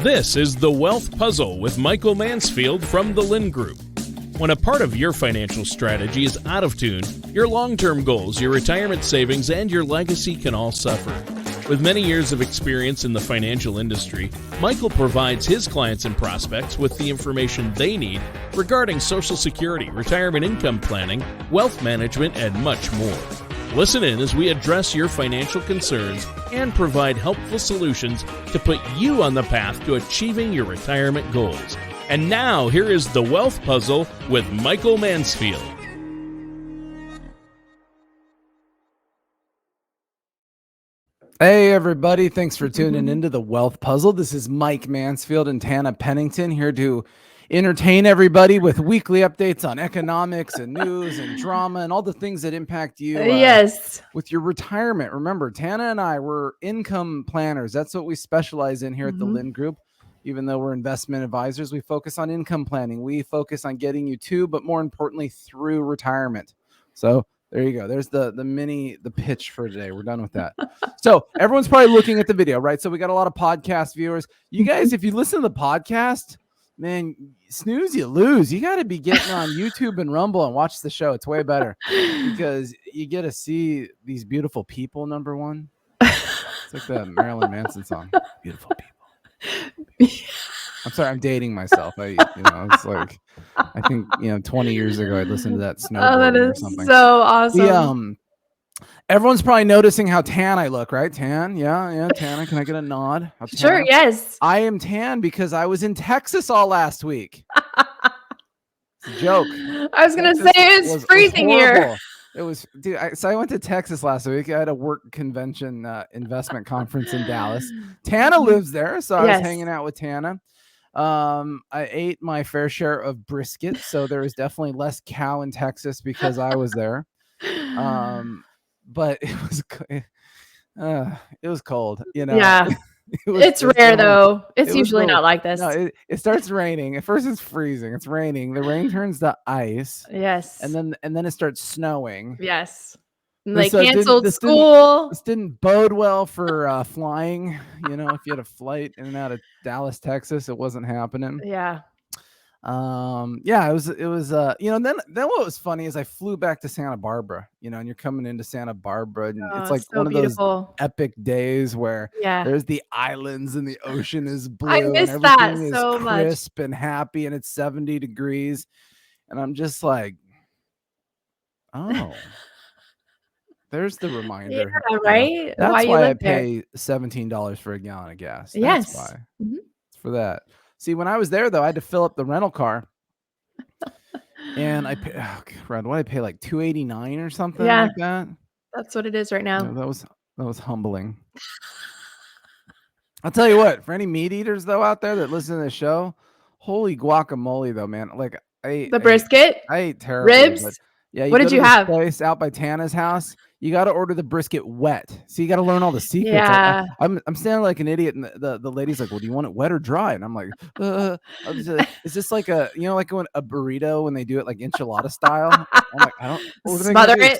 This is The Wealth Puzzle with Michael Mansfield from the Lynn Group. When a part of your financial strategy is out of tune, your long-term goals, your retirement savings, and your legacy can all suffer. With many years of experience in the financial industry, Michael provides his clients and prospects with the information they need regarding Social Security, retirement income planning, wealth management, and much more. Listen in as we address your financial concerns and provide helpful solutions to put you on the path to achieving your retirement goals. And now, here is The Wealth Puzzle with Michael Mansfield. Hey everybody, thanks for tuning into The Wealth Puzzle. This is Mike Mansfield and Tana Pennington here to entertain everybody with weekly updates on economics and news and drama and all the things that impact you with your retirement. Remember, Tana and I, we're income planners. That's what we specialize in here at the Lynn Group. Even though we're investment advisors, we focus on income planning. We focus on getting you to, but more importantly, through retirement. So there you go. There's the pitch for today. We're done with that. So everyone's probably looking at the video, right? So we got a lot of podcast viewers. You guys, if you listen to the podcast, man, snooze, you lose. You got to be getting on YouTube and Rumble and watch the show. It's way better because you get to see these beautiful people, number one. It's like the Marilyn Manson song, Beautiful People. I'm sorry, I'm dating myself. It's like, I think, 20 years ago, I'd listened to that snowboarding or something. So awesome. Everyone's probably noticing how tan I look, right? Tan, yeah, Tana. Can I get a nod? Sure, yes. I am tan because I was in Texas all last week. It's a joke. I was going to say it's freezing here. It was, dude. So I went to Texas last week. I had a work convention, investment conference in Dallas. Tana lives there, so I was hanging out with Tana. I ate my fair share of brisket, so there was definitely less cow in Texas because I was there. But it was cold, Yeah. It's rare though. It's usually not like this. No, it starts raining. At first it's freezing. It's raining. The rain turns to ice. Yes. And then it starts snowing. Yes. And they canceled school. This didn't bode well for flying. If you had a flight in and out of Dallas, Texas, it wasn't happening. Yeah. It was then what was funny is I flew back to Santa Barbara, and you're coming into Santa Barbara and it's like so one beautiful. of those epic days where there's the islands and the ocean is blue. I miss and that everything so is much. crisp and happy and it's 70 degrees. And I'm just like, oh, there's the reminder. Yeah, right? That's why I pay $17 for a gallon of gas. That's why. It's for that. See, when I was there, though, I had to fill up the rental car, and I paid. Oh, God, what did I pay? Like $2.89 or something like that. That's what it is right now. That was humbling. I'll tell you what. For any meat eaters though out there that listen to the show, holy guacamole though, man! Like I ate the brisket. I ate terribly. Ribs. Yeah. What did you have? Place out by Tana's house. You got to order the brisket wet. So you got to learn all the secrets. Yeah. I'm standing like an idiot, and the lady's like, "Well, do you want it wet or dry?" And I'm like, "Is this like like when a burrito when they do it like enchilada style?" I'm like, "I don't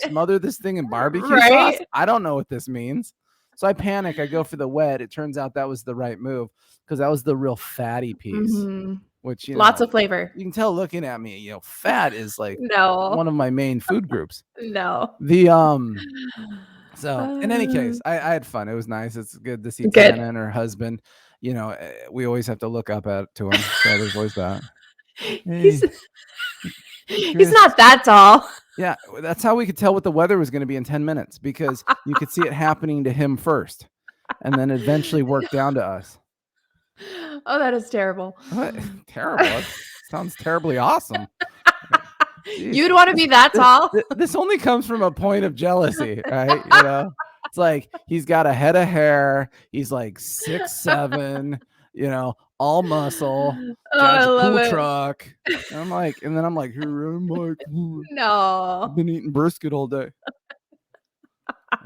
smother this thing in barbecue sauce. I don't know what this means." So I panic. I go for the wet. It turns out that was the right move because that was the real fatty piece. Which lots of flavor. You can tell looking at me, fat is like one of my main food groups. No. So in any case, I had fun. It was nice. It's good to see Tana and her husband. We always have to look up to him. So there's always that. He's not that tall. Yeah, that's how we could tell what the weather was going to be in 10 minutes because you could see it happening to him first and then eventually work down to us. Oh, that is terrible. What? Terrible. That sounds terribly awesome. You'd want to be that tall? This only comes from a point of jealousy, right? It's like he's got a head of hair. He's like 6'7", all muscle. I love it. Truck. And I'm like, here I'm like, no. I've been eating brisket all day.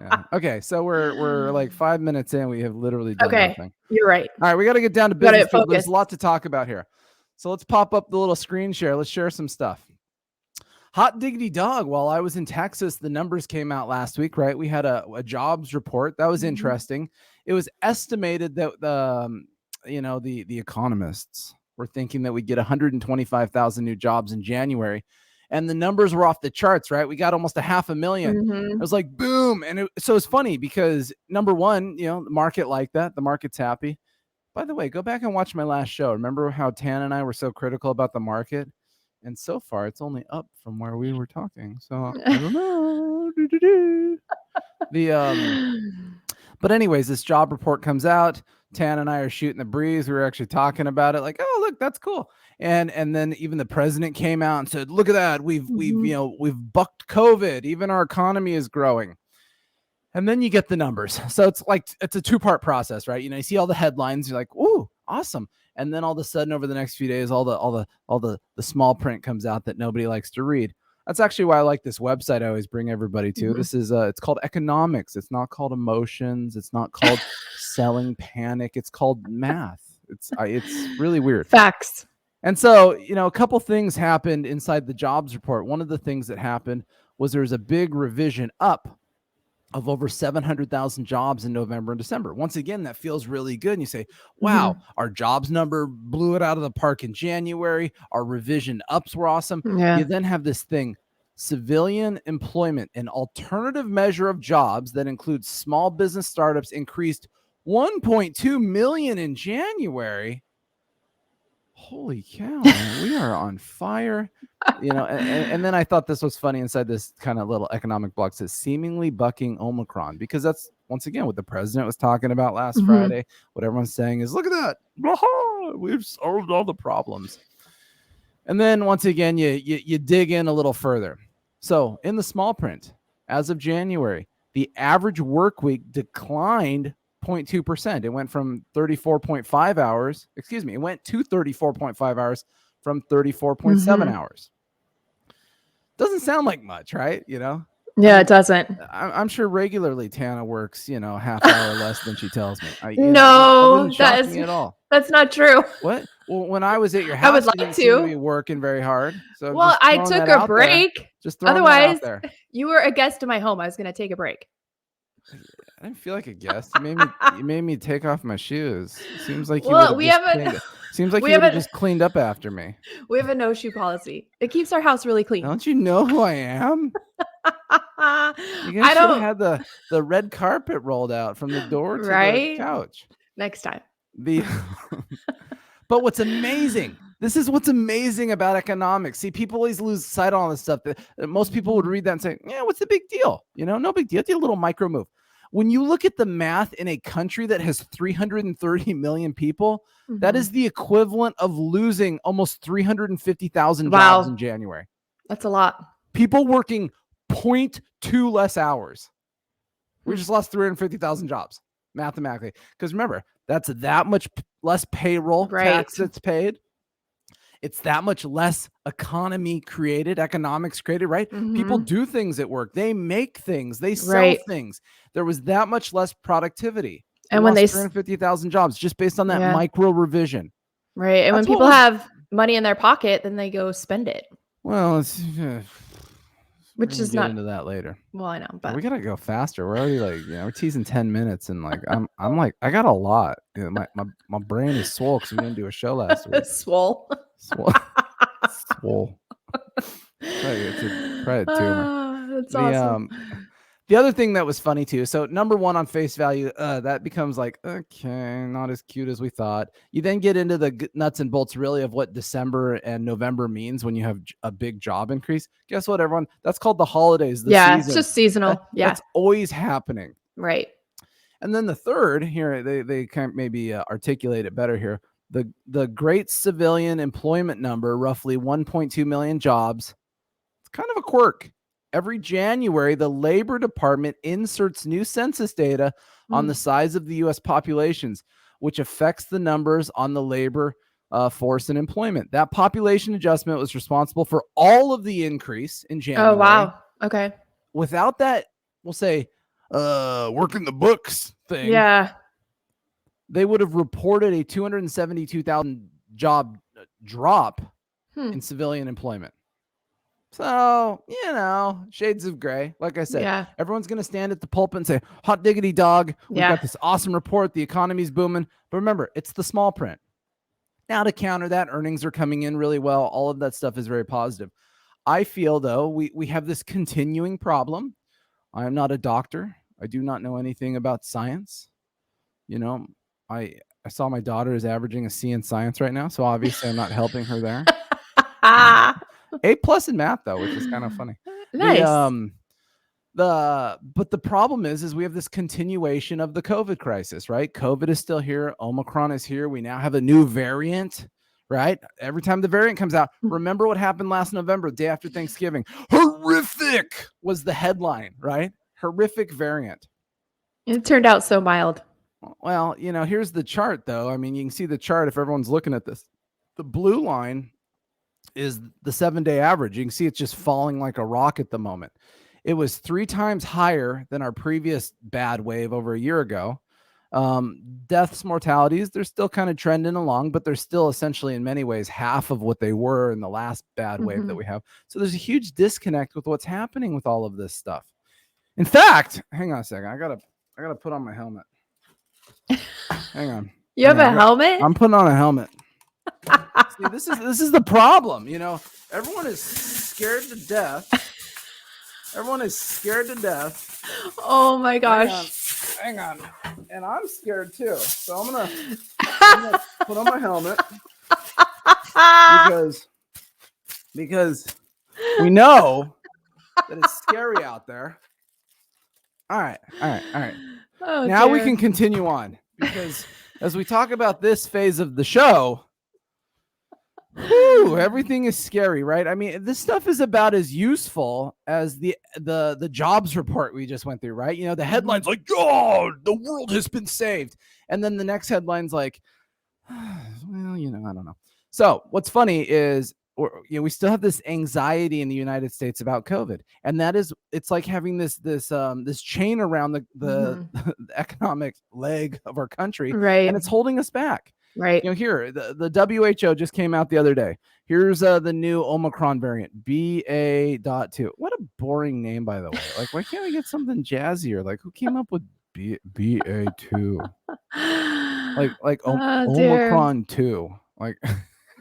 Yeah. Okay, so we're like 5 minutes in. We have literally done nothing. You're right. All right, we got to get down to business. There's a lot to talk about here. So let's pop up the little screen share. Let's share some stuff. Hot diggity dog. While I was in Texas, the numbers came out last week, right? We had a jobs report. That was interesting. It was estimated that the economists were thinking that we'd get 125,000 new jobs in January, and the numbers were off the charts, right? We got almost 500,000. Mm-hmm. It was like, boom. And so it's funny because number one, the market liked that. The market's happy. By the way, go back and watch my last show. Remember how Tana and I were so critical about the market? And so far, it's only up from where we were talking. So I don't know. But anyways, this job report comes out. Tan and I are shooting the breeze. We were actually talking about it, like, oh, look, that's cool. And then even the president came out and said, look at that. We've bucked COVID. Even our economy is growing. And then you get the numbers. So it's a two-part process, right? You see all the headlines. You're like, ooh, awesome. And then all of a sudden, over the next few days, all the small print comes out that nobody likes to read. That's actually why I like this website I always bring everybody to. Mm-hmm. This is it's called economics. It's not called emotions. It's not called selling panic. It's called math. It's really weird. Facts. And so, a couple things happened inside the jobs report. One of the things that happened was there was a big revision up of over 700,000 jobs in November and December. Once again, that feels really good. And you say, wow, mm-hmm. Our jobs number blew it out of the park in January. Our revision ups were awesome. Yeah. You then have this thing, civilian employment, an alternative measure of jobs that includes small business startups, increased 1.2 million in January. Holy cow, man, we are on fire. And then I thought this was funny inside this kind of little economic block. Says seemingly bucking Omicron, because that's once again what the president was talking about last mm-hmm. Friday. What everyone's saying is, look at that. We've solved all the problems. And then once again, you dig in a little further. So in the small print, as of January, the average work week declined 0.2%. It went from 34.5 hours. It went to 34.5 hours from 34.7 mm-hmm. hours. Doesn't sound like much, right? Yeah, it doesn't. I'm sure regularly Tana works, half hour less than she tells me. No, that is me at all. That's not true. What? Well, when I was at your house, I would like you didn't seem to be working very hard. So well, I took a break. Just throwing Otherwise, that out there. You were a guest in my home. I was going to take a break. I didn't feel like a guest. You made me take off my shoes. Seems like you would have just cleaned up after me. We have a no shoe policy. It keeps our house really clean. Don't you know who I am? You guys should have had the red carpet rolled out from the door to the couch. Next time. But what's amazing, this is what's amazing about economics. See, people always lose sight on all this stuff. That most people would read that and say, yeah, what's the big deal? No big deal. It's a little micro move. When you look at the math in a country that has 330 million people, mm-hmm. that is the equivalent of losing almost 350,000 jobs in January. That's a lot. People working 0.2 less hours. We just lost 350,000 jobs mathematically. Because remember, that's that much less payroll tax that's paid. It's that much less economics created, right? Mm-hmm. People do things at work. They make things. They sell things. There was that much less productivity. And when they 350,000 jobs just based on that micro revision. Right. And when people have money in their pocket, then they go spend it. Well, which is not into that later. Well, I know, but we gotta go faster. We're already we're teasing 10 minutes, and I'm like I got a lot. My brain is swole because we didn't do a show last week. Swole. Probably a tumor. That's awesome. The other thing that was funny too. So number one on face value, that becomes like, okay, not as cute as we thought. You then get into the nuts and bolts really of what December and November means when you have a big job increase. Guess what, everyone? That's called the holidays. Season. It's just seasonal. That's always happening. Right. And then the third here, they kind of maybe articulate it better here. The great civilian employment number, roughly 1.2 million jobs. It's kind of a quirk. Every January, the Labor Department inserts new census data on the size of the U.S. populations, which affects the numbers on the labor force and employment. That population adjustment was responsible for all of the increase in January. Oh, wow. Okay. Without that, we'll say, working the books thing. Yeah. They would have reported a 272,000 job drop in civilian employment. So, shades of gray. Like I said, everyone's going to stand at the pulpit and say, hot diggity dog. We've got this awesome report. The economy's booming. But remember, it's the small print. Now to counter that, earnings are coming in really well. All of that stuff is very positive. I feel, though, we have this continuing problem. I am not a doctor. I do not know anything about science. I saw my daughter is averaging a C in science right now, so obviously I'm not helping her there. A+ in math, though, which is kind of funny. Nice. But the problem is we have this continuation of the COVID crisis, right? COVID is still here. Omicron is here. We now have a new variant, right? Every time the variant comes out, remember what happened last November, day after Thanksgiving. Horrific was the headline, right? Horrific variant. It turned out so mild. Well, here's the chart, though. I mean, you can see the chart if everyone's looking at this. The blue line is the 7-day average. You can see it's just falling like a rock at the moment. It was 3 times higher than our previous bad wave over a year ago. Deaths, mortalities, they're still kind of trending along, but they're still essentially in many ways half of what they were in the last bad wave that we have. So there's a huge disconnect with what's happening with all of this stuff. In fact, hang on a second. I gotta put on my helmet. Hang on. You have a helmet? I'm putting on a helmet. See, this is the problem. Everyone is scared to death. Everyone is scared to death. Oh my gosh. Hang on. And I'm scared too. So I'm gonna put on my helmet because we know that it's scary out there. All right. Oh, now we can continue on, because as we talk about this phase of the show, everything is scary, right? I mean, this stuff is about as useful as the jobs report we just went through, right? The headline's like, "Oh, the world has been saved," and then the next headline's like, "Well, I don't know." So what's funny is, we still have this anxiety in the United States about COVID, and it's like having this chain around the economic leg of our country, right? And it's holding us back. Right. Here, the WHO just came out the other day. Here's the new Omicron variant, BA.2. What a boring name, by the way. Like, why can't we get something jazzier? Like, who came up with BA2? Omicron 2. Like,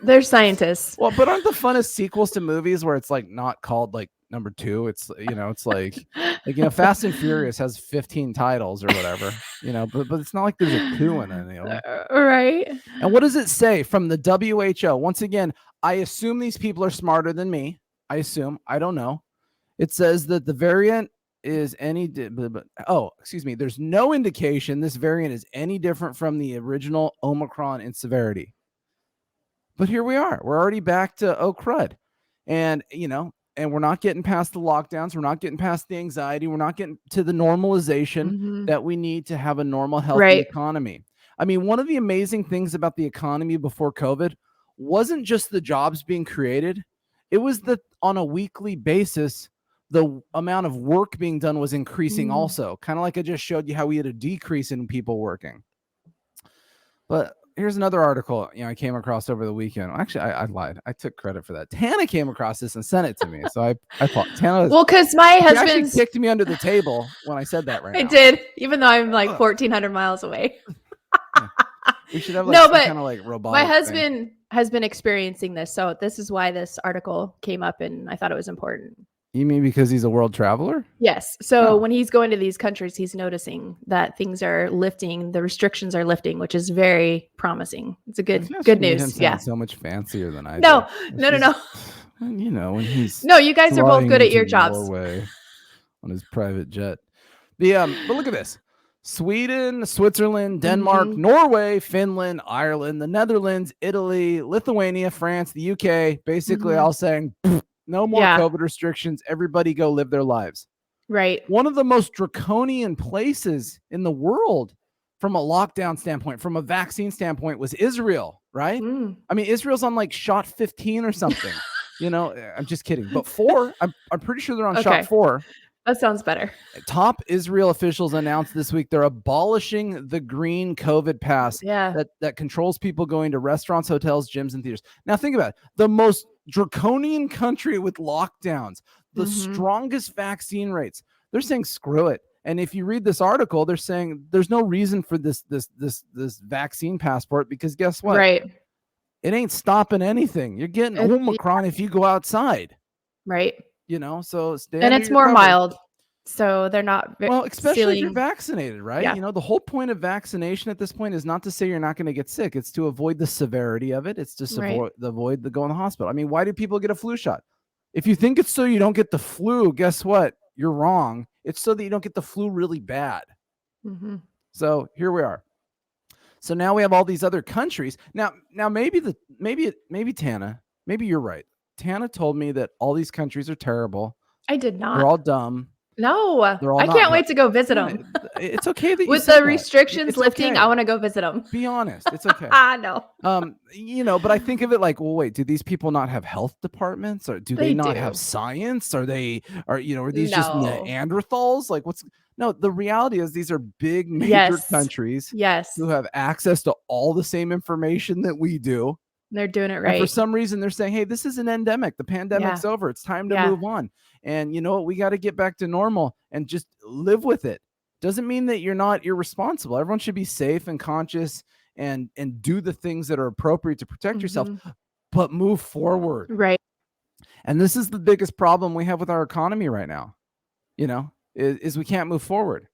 they're scientists. Well, but aren't the funnest sequels to movies where it's like not called like number 2? It's it's like Fast and Furious has 15 titles or whatever, but it's not like there's a 2 in it, Right. And what does it say from the WHO? Once again, I assume these people are smarter than me. I don't know. It says that the variant is there's no indication this variant is any different from the original Omicron in severity. But here we are. We're already back to crud. And, and we're not getting past the lockdowns. We're not getting past the anxiety. We're not getting to the normalization that we need to have a normal, healthy economy. I mean, one of the amazing things about the economy before COVID wasn't just the jobs being created. It was that on a weekly basis, the amount of work being done was increasing also. Kind of like I just showed you how we had a decrease in people working. But here's another article I came across over the weekend. Actually, I lied. I took credit for that. Tana came across this and sent it to me. So I thought Tana. Well, because my husband kicked me under the table when I said that. Right? I did, even though I'm like 1,400 miles away. We should have kind of like robotic. My husband has been experiencing this, so this is why this article came up, and I thought it was important. You mean because he's a world traveler? Yes. So when he's going to these countries, he's noticing that things are lifting, the restrictions are lifting, which is very promising. It's a good news. Yeah. So much fancier than I do. No. When he's you guys are both good at your jobs. Norway on his private jet. But look at this. Sweden, Switzerland, Denmark, Norway, Finland, Ireland, the Netherlands, Italy, Lithuania, France, the UK, basically all saying no more COVID restrictions. Everybody go live their lives. Right. One of the most draconian places in the world from a lockdown standpoint, from a vaccine standpoint, was Israel, right? I mean, Israel's on like shot 15 or something. I'm just kidding. But 4, I'm pretty sure they're on shot 4. That sounds better. Top Israel officials announced this week they're abolishing the green COVID pass that controls people going to restaurants, hotels, gyms, and theaters. Now think about it. The most draconian country with lockdowns, the strongest vaccine rates. They're saying screw it. And if you read this article, they're saying there's no reason for this vaccine passport because guess what? Right. It ain't stopping anything. You're getting Omicron if you go outside. Right. You know, so and it's more mild. So they're not especially if you're vaccinated, right? Yeah. You know, the whole point of vaccination at this point is not to say you're not going to get sick. It's to avoid the severity of it. It's to avoid the going to the hospital. I mean, why do people get a flu shot? If you think it's so you don't get the flu, guess what? You're wrong. It's so that you don't get the flu really bad. So here we are. So now we have all these other countries. Now maybe Tana, maybe you're right. Tana told me that all these countries are terrible. I did not. They're all dumb. No, I can't wait to go visit them. It's okay that with the restrictions lifting, okay. I want to go visit them. Be honest, it's okay. No. You know, but I think of it like, well, wait, do these people not have health departments, or do they not have science? Are these just Neanderthals? Like, no? The reality is these are big major countries, who have access to all the same information that we do. They're doing it right. And for some reason, they're saying, hey, this is an endemic. The pandemic's over. It's time to move on. And you know what? We got to get back to normal and just live with it. Doesn't mean that you're not irresponsible. Everyone should be safe and conscious and do the things that are appropriate to protect yourself, but move forward. Right. And this is the biggest problem we have with our economy right now, you know, is we can't move forward.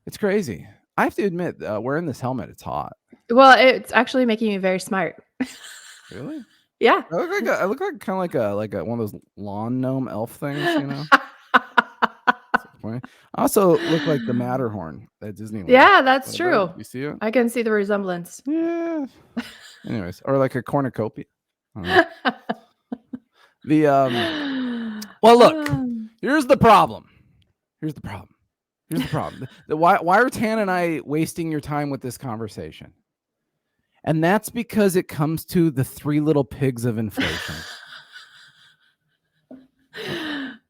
It's crazy. I have to admit, wearing this helmet, it's hot. Well, it's actually making me very smart. Really? Yeah. I look like kind of like a one of those lawn gnome elf things, you know. I also look like the Matterhorn at Disneyland. Yeah, that's true. You see it? I can see the resemblance. Yeah. Anyways, or like a cornucopia. Well, look. Here's the problem. Why are Tan and I wasting your time with this conversation? And that's because it comes to the three little pigs of inflation.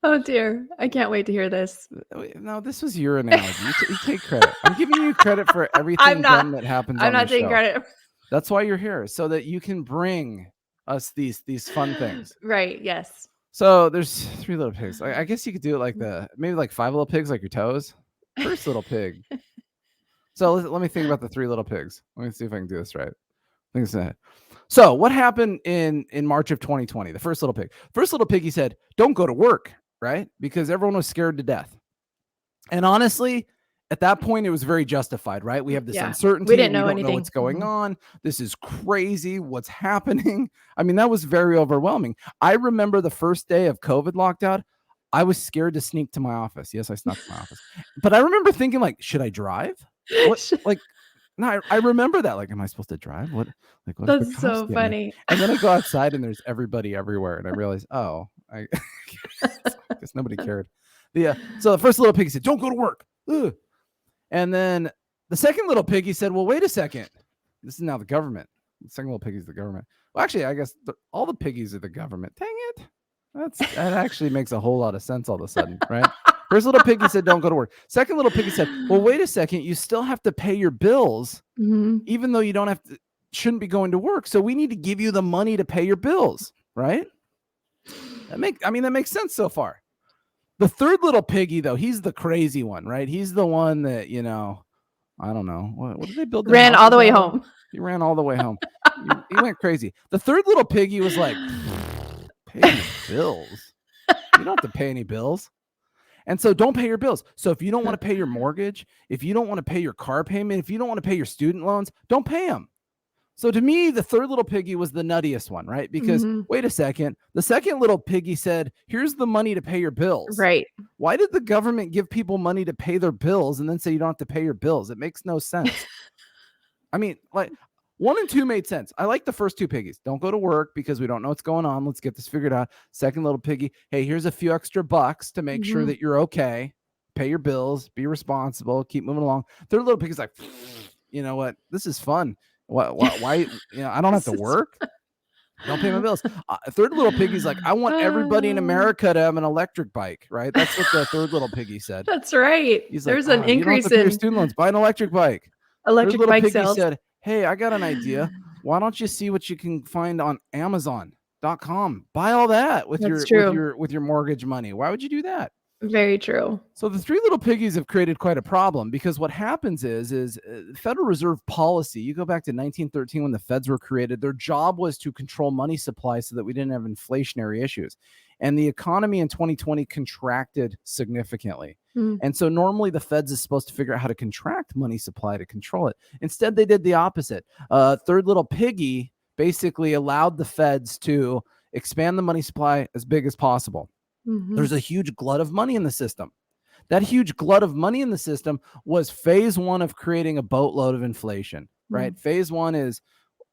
Oh dear. I can't wait to hear this. No, this was your analogy. You take credit. I'm giving you credit for everything dumb that happens on the show. I'm not taking credit. That's why you're here, so that you can bring us these fun things. Right, yes. So there's three little pigs. I guess you could do it like maybe like five little pigs, like your toes. First little pig. So let me think about the three little pigs. Let me see if I can do this right. So what happened in March of 2020? The first little pig. First little piggy said, "Don't go to work," right? Because everyone was scared to death. And honestly, at that point, it was very justified, right? We have this uncertainty. We didn't know anything. Know what's going on. This is crazy. What's happening? I mean, that was very overwhelming. I remember the first day of COVID lockdown. I was scared to sneak to my office. Yes, I snuck to my office. But I remember thinking, like, should I drive? No, I remember that. Like, am I supposed to drive? What? That's so funny. And then I go outside and there's everybody everywhere, and I realize, I guess nobody cared. So the first little piggy said, "Don't go to work." Ugh. And then the second little piggy said, "Well, wait a second. This is now the government." The second little piggy is the government. Well, actually, I guess all the piggies are the government. Dang it! That actually makes a whole lot of sense all of a sudden, right? First little piggy said, "Don't go to work." Second little piggy said, "Well, wait a second. You still have to pay your bills, even though you shouldn't be going to work. So we need to give you the money to pay your bills, right?" That makes sense so far. The third little piggy, though, he's the crazy one, right? He's the one that, you know, I don't know. What did they build? Ran all the way home. He ran all the way home. He went crazy. The third little piggy was like, "Pay your bills? You don't have to pay any bills. And so don't pay your bills. So if you don't want to pay your mortgage, if you don't want to pay your car payment, if you don't want to pay your student loans, don't pay them." So to me, the third little piggy was the nuttiest one, right? Because wait a second, the second little piggy said, "Here's the money to pay your bills." Right. Why did the government give people money to pay their bills and then say you don't have to pay your bills? It makes no sense. I mean, like 1 and 2 made sense. I like the first two piggies. Don't go to work because we don't know what's going on. Let's get this figured out. Second little piggy, hey, here's a few extra bucks to make sure that you're okay. Pay your bills, be responsible, keep moving along. Third little piggy's like, you know what? This is fun. Why? You know, I don't have to work. Don't pay my bills. Third little piggy's like, I want everybody in America to have an electric bike, right? That's what the third little piggy said. That's right. He's There's like, an you don't have increase to pay your in student loans. Buy an electric bike. electric Third little bike piggy sales. said, hey, I got an idea. Why don't you see what you can find on Amazon.com? Buy all that with your mortgage money. Why would you do that? Very true. So the three little piggies have created quite a problem, because what happens is Federal Reserve policy. You go back to 1913 when the Feds were created. Their job was to control money supply so that we didn't have inflationary issues. And the economy in 2020 contracted significantly. And so normally the Feds is supposed to figure out how to contract money supply to control it. Instead, they did the opposite. Third little piggy basically allowed the Feds to expand the money supply as big as possible. There's a huge glut of money in the system. That huge glut of money in the system was phase one of creating a boatload of inflation, right? Phase one is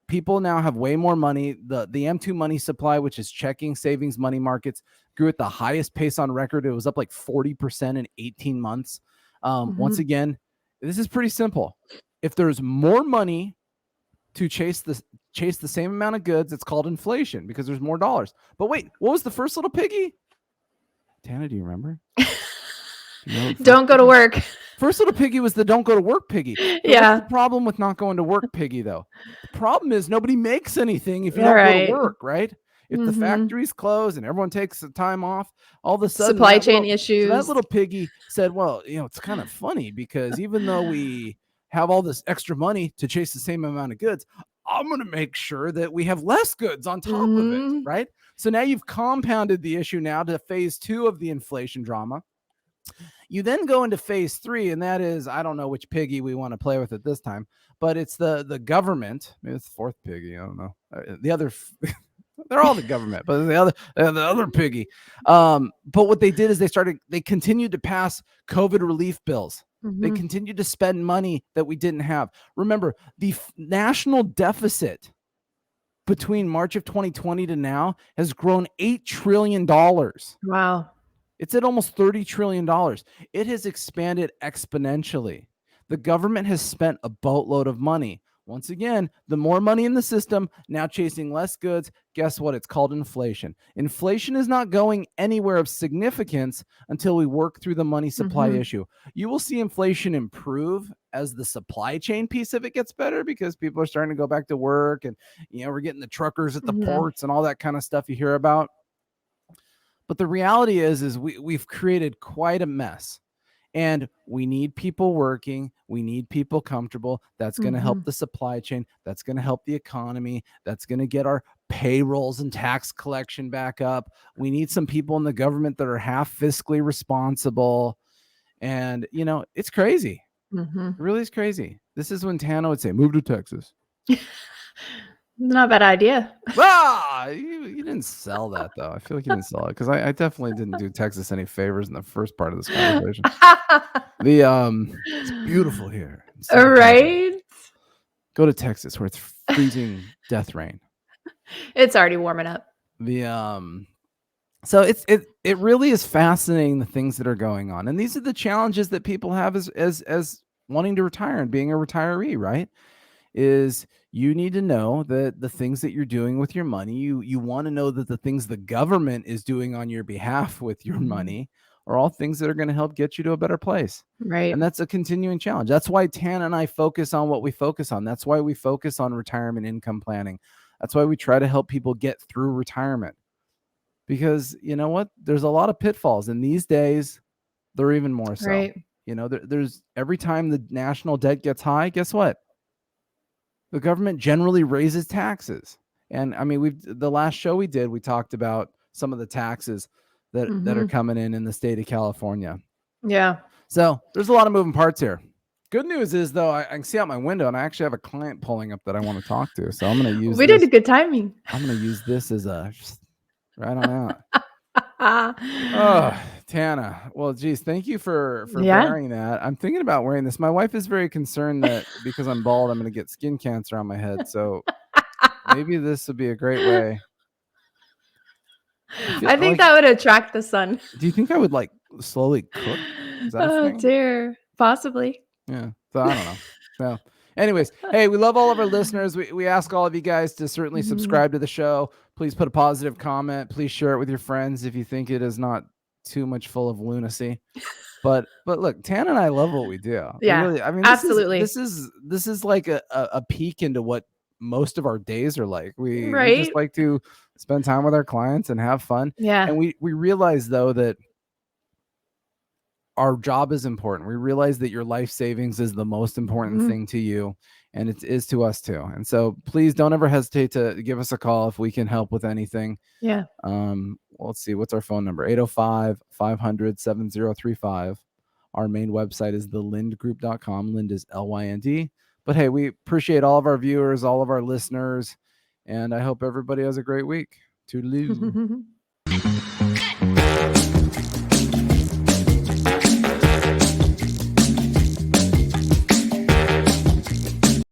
people now have way more money. The M2 money supply, which is checking, savings, money markets, grew at the highest pace on record. It was up like 40% in 18 months. Once again, this is pretty simple. If there's more money to chase the same amount of goods, it's called inflation because there's more dollars. But wait, what was the first little piggy? Tana, do you remember? Don't go to work. First little piggy was the don't go to work piggy. Yeah. What's the problem with not going to work piggy, though? The problem is nobody makes anything if you don't go to work, right? If the factories close and everyone takes the time off, all of a sudden supply chain issues. So that little piggy said, well, it's kind of funny because even though we have all this extra money to chase the same amount of goods, I'm going to make sure that we have less goods on top of it, right? So now you've compounded the issue now to phase two of the inflation drama. You then go into phase three, and that is, I don't know which piggy we want to play with at this time, but it's the government. Maybe it's the fourth piggy. I don't know. The other, they're all the government, but the other piggy. But what they did is they continued to pass COVID relief bills. They continued to spend money that we didn't have. Remember, the national deficit between March of 2020 to now has grown $8 trillion. Wow. It's at almost $30 trillion. It has expanded exponentially. The government has spent a boatload of money. Once again, the more money in the system, now chasing less goods. Guess what? It's called inflation. Inflation is not going anywhere of significance until we work through the money supply issue. You will see inflation improve as the supply chain piece of it gets better because people are starting to go back to work and, we're getting the truckers at the ports and all that kind of stuff you hear about. But the reality is we've created quite a mess. And we need people working. We need people comfortable. That's going to help the supply chain. That's going to help the economy. That's going to get our payrolls and tax collection back up. We need some people in the government that are half fiscally responsible. And, it's crazy. It really is crazy. This is when Tana would say, move to Texas. Not a bad idea. You didn't sell that, though. I feel like you didn't sell it because I definitely didn't do Texas any favors in the first part of this conversation. It's beautiful here. All right. Go to Texas where it's freezing death rain. It's already warming up. So it really is fascinating the things that are going on, and these are the challenges that people have as wanting to retire and being a retiree, right? Is you need to know that the things that you're doing with your money, you want to know that the things the government is doing on your behalf with your money are all things that are going to help get you to a better place. Right. And that's a continuing challenge. That's why Tana and I focus on what we focus on. That's why we focus on retirement income planning. That's why we try to help people get through retirement. Because you know what? There's a lot of pitfalls. And these days, they're even more so. Right. There's every time the national debt gets high, guess what? The government generally raises taxes. And I mean, the last show we did, we talked about some of the taxes that are coming in the state of California. Yeah. So there's a lot of moving parts here. Good news is, though, I can see out my window and I actually have a client pulling up that I want to talk to. So I'm going to use We did a good timing. I'm going to use this as a right on out. Oh, Tana. Well, geez, thank you for wearing that. I'm thinking about wearing this. My wife is very concerned that because I'm bald, I'm going to get skin cancer on my head. So maybe this would be a great way. I think that would attract the sun. Do you think I would slowly cook? Is that a thing? Dear. Possibly. Yeah. So I don't know. So Anyways, hey, we love all of our listeners. We ask all of you guys to certainly subscribe to the show. Please put a positive comment. Please share it with your friends if you think it is not too much full of lunacy. But look, Tana and I love what we do. Yeah, really, I mean, absolutely. This is like a peek into what most of our days are like. We just like to spend time with our clients and have fun. Yeah. And we realize though that our job is important. We realize that your life savings is the most important thing to you, and it is to us too. And so please don't ever hesitate to give us a call if we can help with anything. Yeah. Let's see. What's our phone number? 805-500-7035. Our main website is thelindgroup.com. Lind is LYND. But hey, we appreciate all of our viewers, all of our listeners, and I hope everybody has a great week. Toodaloo.